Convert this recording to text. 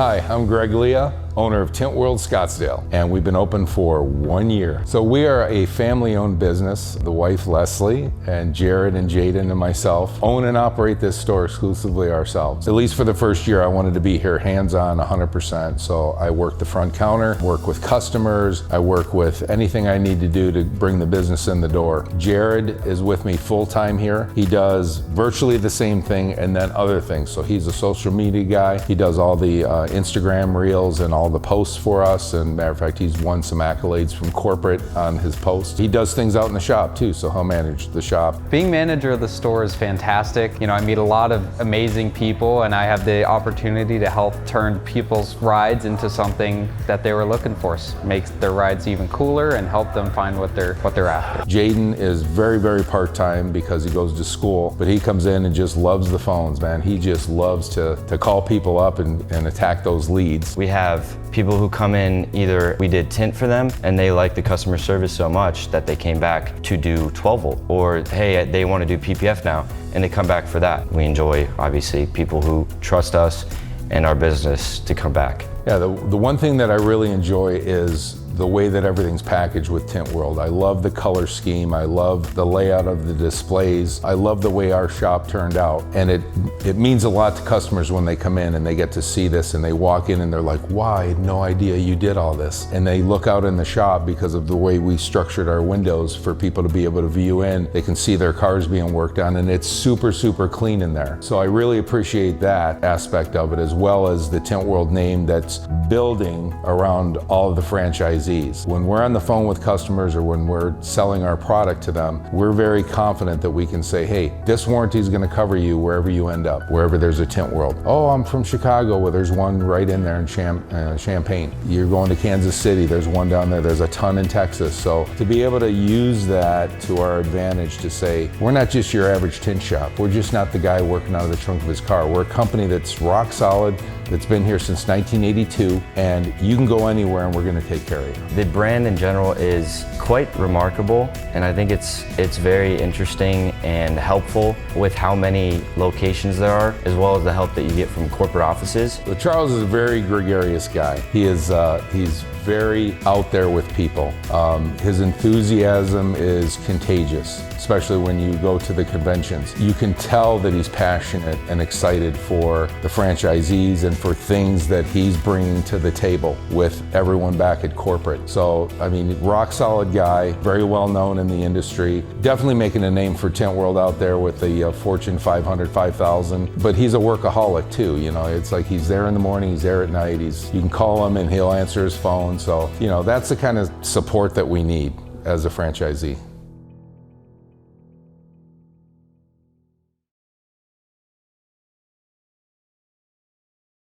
Hi, I'm Greg Leah, owner of Tint World Scottsdale, and we've been open for 1 year. So we are a family-owned business. The wife, Leslie, and Jared and Jaden and myself own and operate this store exclusively ourselves. At least for the first year, I wanted to be here hands-on 100%. So I work the front counter, work with customers, I work with anything I need to do to bring the business in the door. Jared is with me full-time here. He does virtually the same thing and then other things. So he's a social media guy. He does all the Instagram reels and all the posts for us, and matter of fact, he's won some accolades from corporate on his posts. He does things out in the shop too, so he'll manage the shop. Being manager of the store is fantastic. You know, I meet a lot of amazing people, and I have the opportunity to help turn people's rides into something that they were looking for. Makes their rides even cooler and help them find what they're after. Jaden is very part-time because he goes to school, but he comes in and just loves the phones, man. He just loves to call people up and attack those leads. We have people who come in, either we did tint for them and they like the customer service so much that they came back to do 12 volt, or hey, they want to do PPF now and they come back for that. We enjoy, obviously, people who trust us and our business to come back. Yeah, the one thing that I really enjoy is the way that everything's packaged with Tint World. I love the color scheme. I love the layout of the displays. I love the way our shop turned out. And it means a lot to customers when they come in and they get to see this and they walk in and they're like, wow, I had no idea you did all this. And they look out in the shop because of the way we structured our windows for people to be able to view in. They can see their cars being worked on, and it's super clean in there. So I really appreciate that aspect of it, as well as the Tint World name that's building around all of the franchisees. When we're on the phone with customers or when we're selling our product to them, we're very confident that we can say, hey, this warranty is going to cover you wherever you end up, wherever there's a Tint World. Oh, I'm from Chicago. Well, there's one right in there in Champaign. You're going to Kansas City. There's one down there. There's a ton in Texas. So to be able to use that to our advantage to say, we're not just your average tint shop. We're just not the guy working out of the trunk of his car. We're a company that's rock solid, that's been here since 1982, and you can go anywhere and we're going to take care of you. The brand in general is quite remarkable, and I think it's very interesting and helpful with how many locations there are, as well as the help that you get from corporate offices. So Charles is a very gregarious guy. He's very out there with people. His enthusiasm is contagious, especially when you go to the conventions. You can tell that he's passionate and excited for the franchisees and for things that he's bringing to the table with everyone back at corporate. So, I mean, rock solid guy, very well known in the industry, definitely making a name for Tint World out there with the Fortune 500, 5,000, but he's a workaholic too. You know, it's like he's there in the morning, he's there at night, you can call him and he'll answer his phone. So, you know, that's the kind of support that we need as a franchisee.